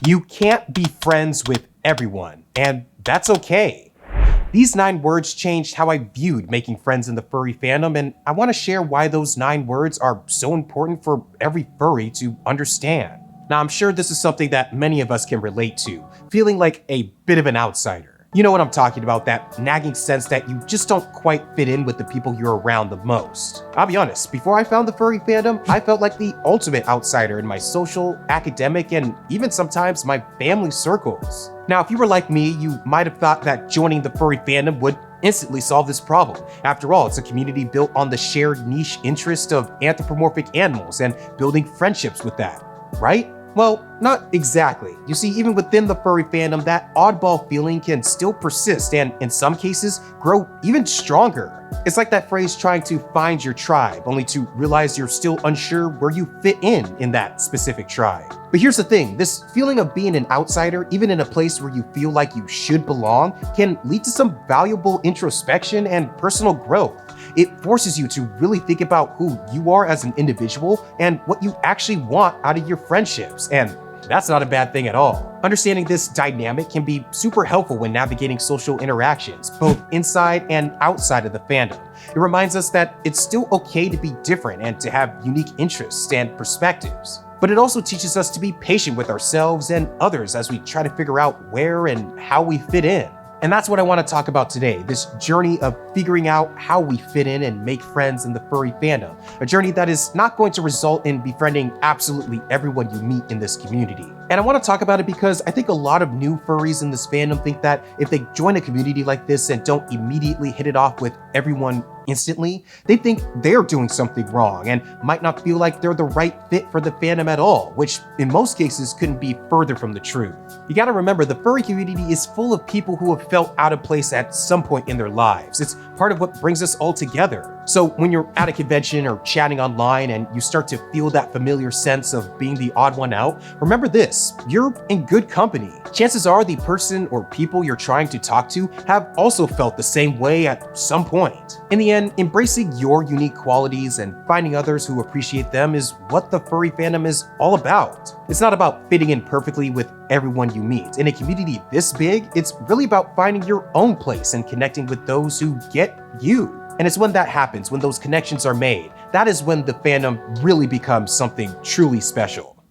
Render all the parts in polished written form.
You can't be friends with everyone, and that's okay. These 9 words changed how I viewed making friends in the furry fandom, and I want to share why those 9 words are so important for every furry to understand. Now, I'm sure this is something that many of us can relate to, feeling like a bit of an outsider. You know what I'm talking about, that nagging sense that you just don't quite fit in with the people you're around the most. I'll be honest, before I found the furry fandom, I felt like the ultimate outsider in my social, academic, and even sometimes my family circles. Now, if you were like me, you might have thought that joining the furry fandom would instantly solve this problem. After all, it's a community built on the shared niche interest of anthropomorphic animals and building friendships with that, right? Well, not exactly. You see, even within the furry fandom, that oddball feeling can still persist and, in some cases, grow even stronger. It's like that phrase trying to find your tribe, only to realize you're still unsure where you fit in that specific tribe. But here's the thing, this feeling of being an outsider, even in a place where you feel like you should belong, can lead to some valuable introspection and personal growth. It forces you to really think about who you are as an individual and what you actually want out of your friendships, and that's not a bad thing at all. Understanding this dynamic can be super helpful when navigating social interactions, both inside and outside of the fandom. It reminds us that it's still okay to be different and to have unique interests and perspectives. But it also teaches us to be patient with ourselves and others as we try to figure out where and how we fit in. And that's what I want to talk about today, this journey of figuring out how we fit in and make friends in the furry fandom. A journey that is not going to result in befriending absolutely everyone you meet in this community. And I want to talk about it because I think a lot of new furries in this fandom think that if they join a community like this and don't immediately hit it off with everyone instantly, they think they're doing something wrong and might not feel like they're the right fit for the fandom at all, which in most cases couldn't be further from the truth. You gotta remember, the furry community is full of people who have felt out of place at some point in their lives. It's part of what brings us all together. So when you're at a convention or chatting online and you start to feel that familiar sense of being the odd one out, remember this, you're in good company. Chances are the person or people you're trying to talk to have also felt the same way at some point. In the end, embracing your unique qualities and finding others who appreciate them is what the furry fandom is all about. It's not about fitting in perfectly with everyone you meet. In a community this big, it's really about finding your own place and connecting with those who get you. And it's when that happens, when those connections are made, that is when the fandom really becomes something truly special.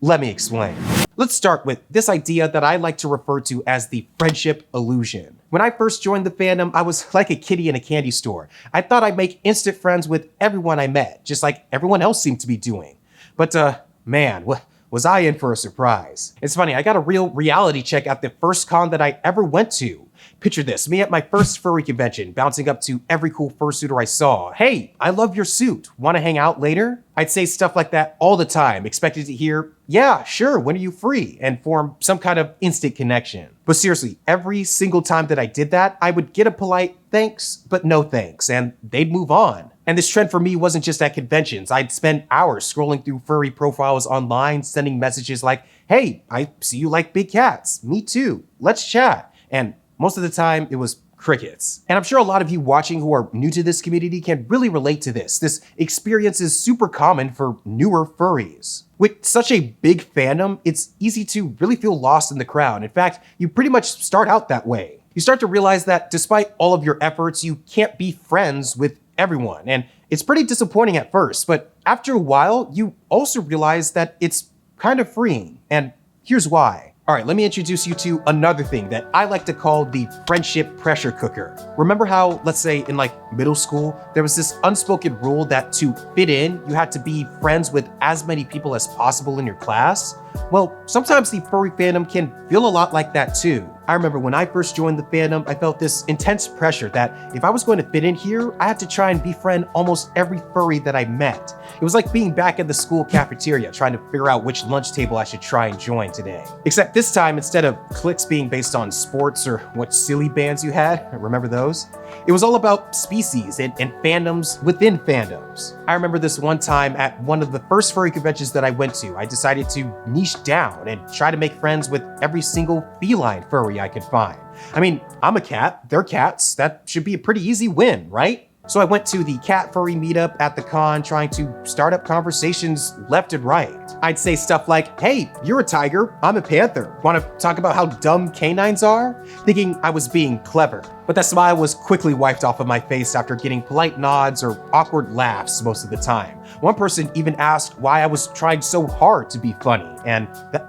Let me explain. Let's start with this idea that I like to refer to as the friendship illusion. When I first joined the fandom, I was like a kitty in a candy store. I thought I'd make instant friends with everyone I met, just like everyone else seemed to be doing. But man, was I in for a surprise. It's funny, I got a real reality check at the first con that I ever went to. Picture this, me at my first furry convention, bouncing up to every cool fursuiter I saw. Hey, I love your suit. Want to hang out later? I'd say stuff like that all the time, expected to hear, yeah, sure, when are you free? And form some kind of instant connection. But seriously, every single time that I did that, I would get a polite thanks, but no thanks, and they'd move on. And this trend for me wasn't just at conventions. I'd spend hours scrolling through furry profiles online, sending messages like, hey, I see you like big cats. Me too. Let's chat. And most of the time, it was crickets. And I'm sure a lot of you watching who are new to this community can really relate to this. This experience is super common for newer furries. With such a big fandom, it's easy to really feel lost in the crowd. In fact, you pretty much start out that way. You start to realize that despite all of your efforts, you can't be friends with everyone. And it's pretty disappointing at first, but after a while, you also realize that it's kind of freeing. And here's why. All right, let me introduce you to another thing that I like to call the friendship pressure cooker. Remember how, let's say in like middle school, there was this unspoken rule that to fit in, you had to be friends with as many people as possible in your class? Well, sometimes the furry fandom can feel a lot like that too. I remember when I first joined the fandom, I felt this intense pressure that if I was going to fit in here, I had to try and befriend almost every furry that I met. It was like being back at the school cafeteria trying to figure out which lunch table I should try and join today. Except this time, instead of cliques being based on sports or what silly bands you had, remember those? It was all about species and fandoms within fandoms. I remember this one time at one of the first furry conventions that I went to, I decided to niche down and try to make friends with every single feline furry I could find. I mean, I'm a cat, they're cats, that should be a pretty easy win, right? So I went to the cat furry meetup at the con, trying to start up conversations left and right. I'd say stuff like, hey, you're a tiger, I'm a panther. Want to talk about how dumb canines are? Thinking I was being clever. But that smile was quickly wiped off of my face after getting polite nods or awkward laughs most of the time. One person even asked why I was trying so hard to be funny, and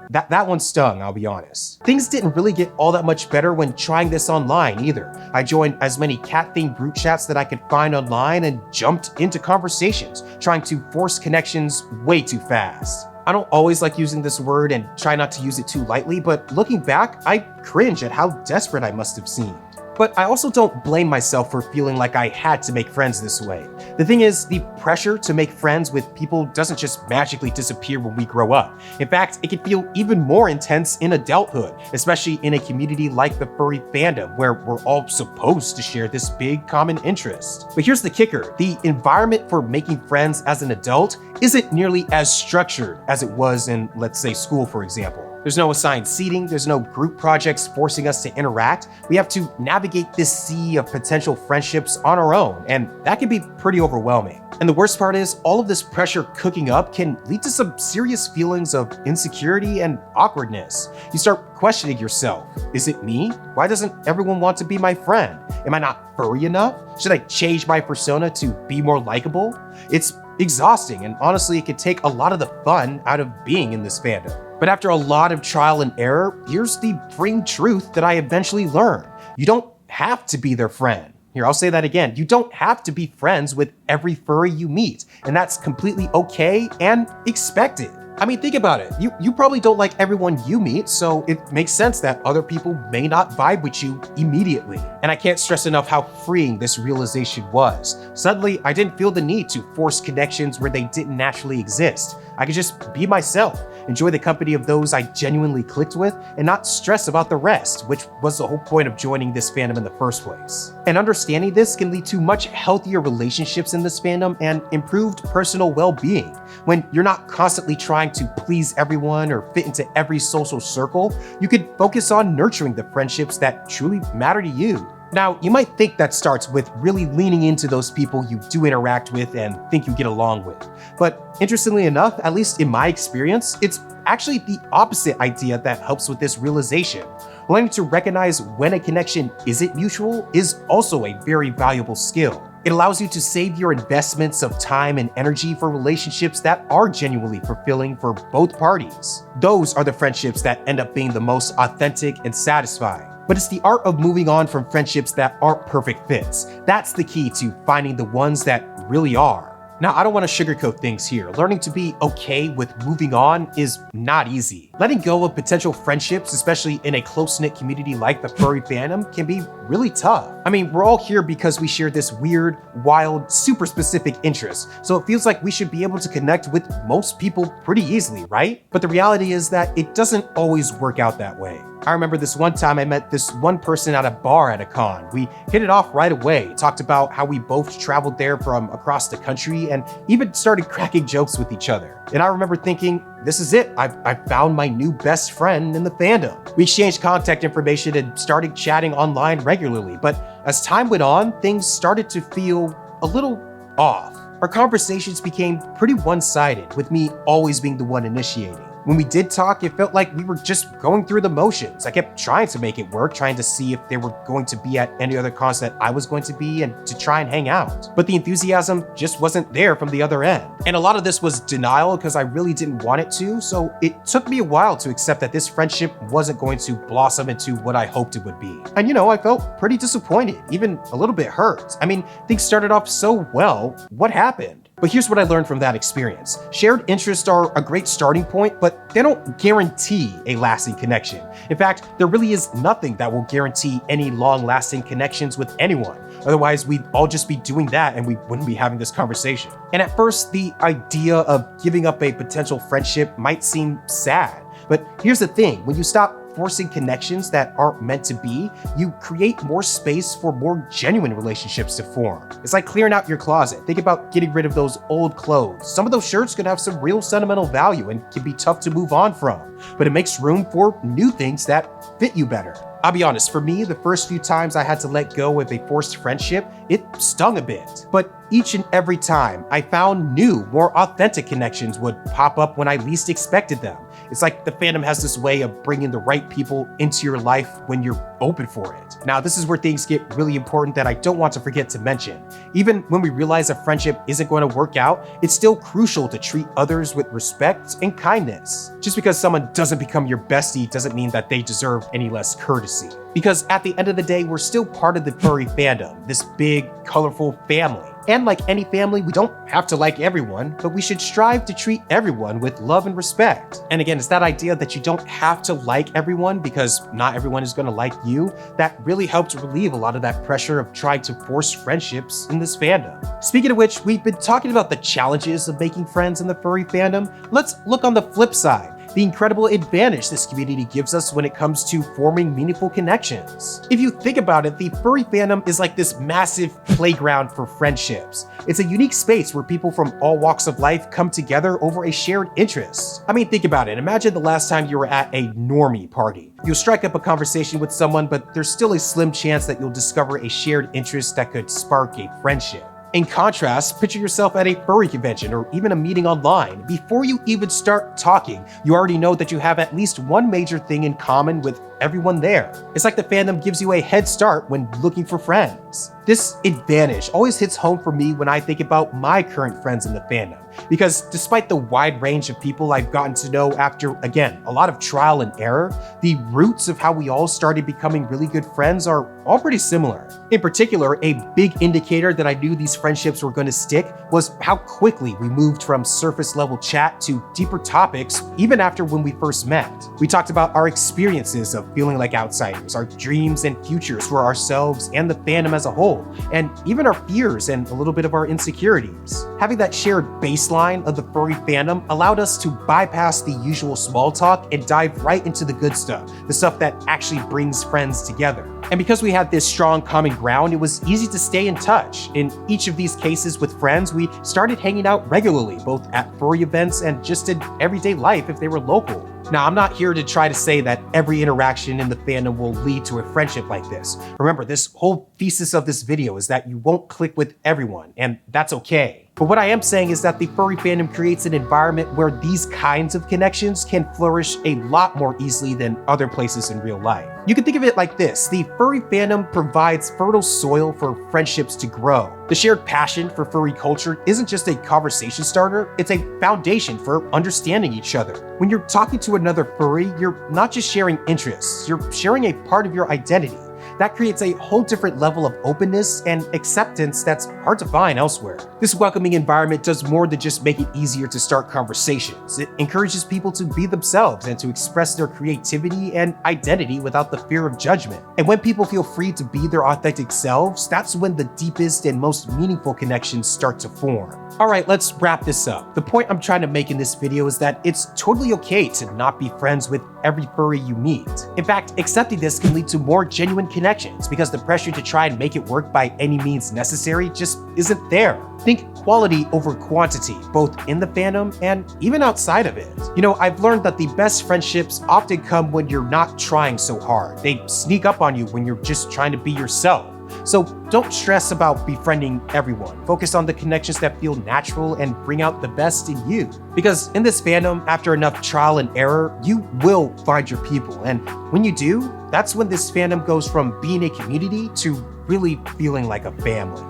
that one stung, I'll be honest. Things didn't really get all that much better when trying this online either. I joined as many cat-themed group chats that I could find online and jumped into conversations, trying to force connections way too fast. I don't always like using this word and try not to use it too lightly, but looking back, I cringe at how desperate I must have seemed. But I also don't blame myself for feeling like I had to make friends this way. The thing is, the pressure to make friends with people doesn't just magically disappear when we grow up. In fact, it can feel even more intense in adulthood, especially in a community like the furry fandom, where we're all supposed to share this big common interest. But here's the kicker: the environment for making friends as an adult isn't nearly as structured as it was in, let's say, school, for example. There's no assigned seating, there's no group projects forcing us to interact. We have to navigate this sea of potential friendships on our own, and that can be pretty overwhelming. And the worst part is, all of this pressure cooking up can lead to some serious feelings of insecurity and awkwardness. You start questioning yourself. Is it me? Why doesn't everyone want to be my friend? Am I not furry enough? Should I change my persona to be more likable? It's exhausting, and honestly, it could take a lot of the fun out of being in this fandom. But after a lot of trial and error, here's the freeing truth that I eventually learned. You don't have to be their friend. Here, I'll say that again. You don't have to be friends with every furry you meet, and that's completely okay and expected. I mean, think about it. You probably don't like everyone you meet, so it makes sense that other people may not vibe with you immediately. And I can't stress enough how freeing this realization was. Suddenly, I didn't feel the need to force connections where they didn't naturally exist. I could just be myself, enjoy the company of those I genuinely clicked with, and not stress about the rest, which was the whole point of joining this fandom in the first place. And understanding this can lead to much healthier relationships in this fandom and improved personal well-being. When you're not constantly trying to please everyone or fit into every social circle, you can focus on nurturing the friendships that truly matter to you. Now, you might think that starts with really leaning into those people you do interact with and think you get along with. But interestingly enough, at least in my experience, it's actually the opposite idea that helps with this realization. Learning to recognize when a connection isn't mutual is also a very valuable skill. It allows you to save your investments of time and energy for relationships that are genuinely fulfilling for both parties. Those are the friendships that end up being the most authentic and satisfying. But it's the art of moving on from friendships that aren't perfect fits. That's the key to finding the ones that really are. Now, I don't want to sugarcoat things here. Learning to be okay with moving on is not easy. Letting go of potential friendships, especially in a close-knit community like the furry fandom, can be really tough. I mean, we're all here because we share this weird, wild, super specific interest, so it feels like we should be able to connect with most people pretty easily, right? But the reality is that it doesn't always work out that way. I remember this one time I met this one person at a bar at a con. We hit it off right away, talked about how we both traveled there from across the country, and even started cracking jokes with each other. And I remember thinking, this is it. I've found my new best friend in the fandom. We exchanged contact information and started chatting online regularly, but as time went on, things started to feel a little off. Our conversations became pretty one-sided, with me always being the one initiating. When we did talk, it felt like we were just going through the motions. I kept trying to make it work, trying to see if they were going to be at any other cons that I was going to be and to try and hang out. But the enthusiasm just wasn't there from the other end. And a lot of this was denial because I really didn't want it to, so it took me a while to accept that this friendship wasn't going to blossom into what I hoped it would be. And I felt pretty disappointed, even a little bit hurt. I mean, things started off so well. What happened? But here's what I learned from that experience. Shared interests are a great starting point, but they don't guarantee a lasting connection. In fact, there really is nothing that will guarantee any long-lasting connections with anyone. Otherwise, we'd all just be doing that and we wouldn't be having this conversation. And at first, the idea of giving up a potential friendship might seem sad. But here's the thing, when you stop forcing connections that aren't meant to be, you create more space for more genuine relationships to form. It's like clearing out your closet. Think about getting rid of those old clothes. Some of those shirts could have some real sentimental value and can be tough to move on from, but it makes room for new things that fit you better. I'll be honest, for me, the first few times I had to let go of a forced friendship, it stung a bit. But each and every time, I found new, more authentic connections would pop up when I least expected them. It's like the fandom has this way of bringing the right people into your life when you're open for it. Now, this is where things get really important that I don't want to forget to mention. Even when we realize a friendship isn't going to work out, it's still crucial to treat others with respect and kindness. Just because someone doesn't become your bestie doesn't mean that they deserve any less courtesy. Because at the end of the day, we're still part of the furry fandom, this big, colorful family. And like any family, we don't have to like everyone, but we should strive to treat everyone with love and respect. And again, it's that idea that you don't have to like everyone because not everyone is going to like you that really helps relieve a lot of that pressure of trying to force friendships in this fandom. Speaking of which, we've been talking about the challenges of making friends in the furry fandom. Let's look on the flip side. The incredible advantage this community gives us when it comes to forming meaningful connections. If you think about it, the furry fandom is like this massive playground for friendships. It's a unique space where people from all walks of life come together over a shared interest. I mean, think about it. Imagine the last time you were at a normie party. You'll strike up a conversation with someone, but there's still a slim chance that you'll discover a shared interest that could spark a friendship. In contrast, picture yourself at a furry convention or even a meeting online. Before you even start talking, you already know that you have at least one major thing in common with everyone there. It's like the fandom gives you a head start when looking for friends. This advantage always hits home for me when I think about my current friends in the fandom, because despite the wide range of people I've gotten to know after, again, a lot of trial and error, the roots of how we all started becoming really good friends are all pretty similar. In particular, a big indicator that I knew these friendships were going to stick was how quickly we moved from surface level chat to deeper topics even after when we first met. We talked about our experiences of feeling like outsiders, our dreams and futures for ourselves and the fandom as a whole, and even our fears and a little bit of our insecurities. Having that shared baseline of the furry fandom allowed us to bypass the usual small talk and dive right into the good stuff, the stuff that actually brings friends together. And because we had this strong common ground, it was easy to stay in touch. In each of these cases with friends, we started hanging out regularly, both at furry events and just in everyday life if they were local. Now, I'm not here to try to say that every interaction in the fandom will lead to a friendship like this. Remember, this whole thesis of this video is that you won't click with everyone, and that's okay. But what I am saying is that the furry fandom creates an environment where these kinds of connections can flourish a lot more easily than other places in real life. You can think of it like this: the furry fandom provides fertile soil for friendships to grow. The shared passion for furry culture isn't just a conversation starter, it's a foundation for understanding each other. When you're talking to another furry, you're not just sharing interests, you're sharing a part of your identity. That creates a whole different level of openness and acceptance that's hard to find elsewhere. This welcoming environment does more than just make it easier to start conversations. It encourages people to be themselves and to express their creativity and identity without the fear of judgment. And when people feel free to be their authentic selves, that's when the deepest and most meaningful connections start to form. All right, let's wrap this up. The point I'm trying to make in this video is that it's totally okay to not be friends with every furry you meet. In fact, accepting this can lead to more genuine connections because the pressure to try and make it work by any means necessary just isn't there. Think quality over quantity, both in the fandom and even outside of it. You know, I've learned that the best friendships often come when you're not trying so hard. They sneak up on you when you're just trying to be yourself. So don't stress about befriending everyone. Focus on the connections that feel natural and bring out the best in you. Because in this fandom, after enough trial and error, you will find your people. And when you do, that's when this fandom goes from being a community to really feeling like a family.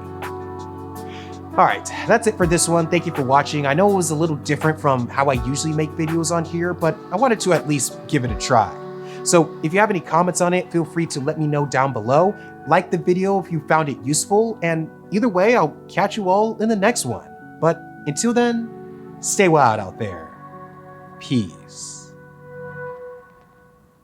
All right, that's it for this one. Thank you for watching. I know it was a little different from how I usually make videos on here, but I wanted to at least give it a try. So if you have any comments on it, feel free to let me know down below. Like the video if you found it useful, and either way, I'll catch you all in the next one. But until then, stay wild out there. Peace.